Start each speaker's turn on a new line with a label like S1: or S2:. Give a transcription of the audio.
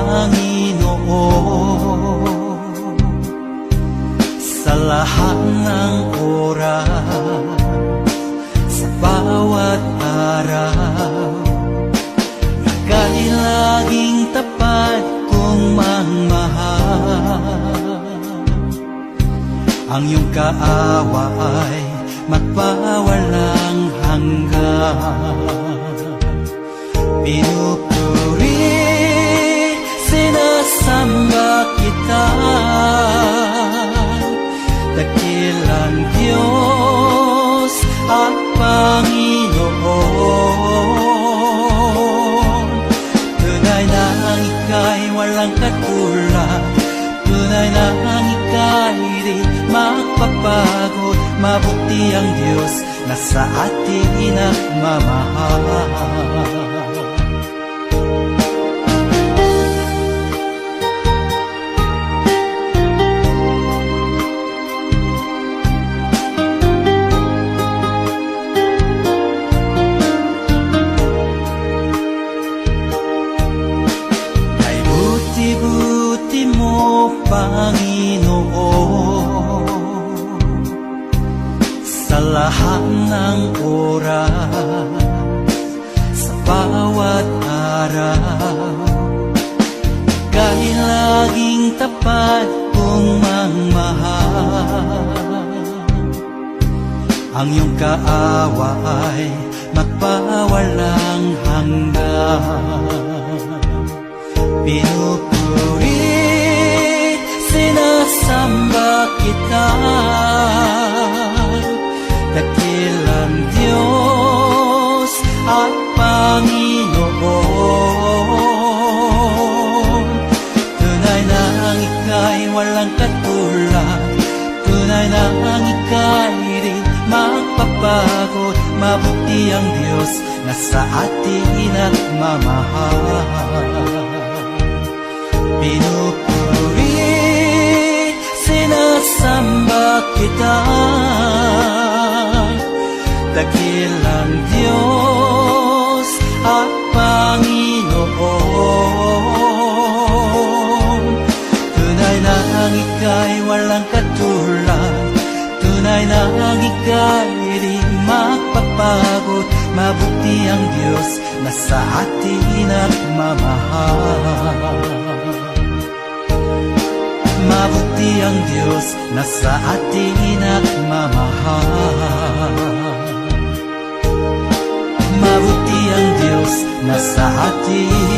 S1: Panginoon sa lahat ng oras, sa bawat araw. Ika'y laging tapat kong magmahal. Ang iyong kaawa ay magpawalang hanggan. Pinupuri, sinasamba kita, dakilang Diyos at Panginoon. Tunay na ang ika'y walang katulad, tunay na ang ika'y di magpapagod. Mabuti ang Diyos na sa atin nagmamahal. Kay buti-buti mo, Panginoon, sa lahat ng oras, sa bawat araw. Ika'y laging tapat kong magmahal. Ang iyong kaawa ay magpawalang hanggan. Pinupuri, sinasamba kita, dakilang Diyos at Panginoon. Tunay na ang ika'y walang katulad, tunay na ang ika'y di magpapagod. Mabuti ang Diyos na sa atin nagmamahal. Pinupuri, sinasamba kita, dakilang Diyos at Panginoon. Tunay na ang ika'y walang katulad, tunay na ang ika'y di magpapagod. Mabuti ang Diyos na sa atin nagmamahal. Mabuti ang Diyos na sa atin nagmamahal. Mabuti ang Diyos na sa atin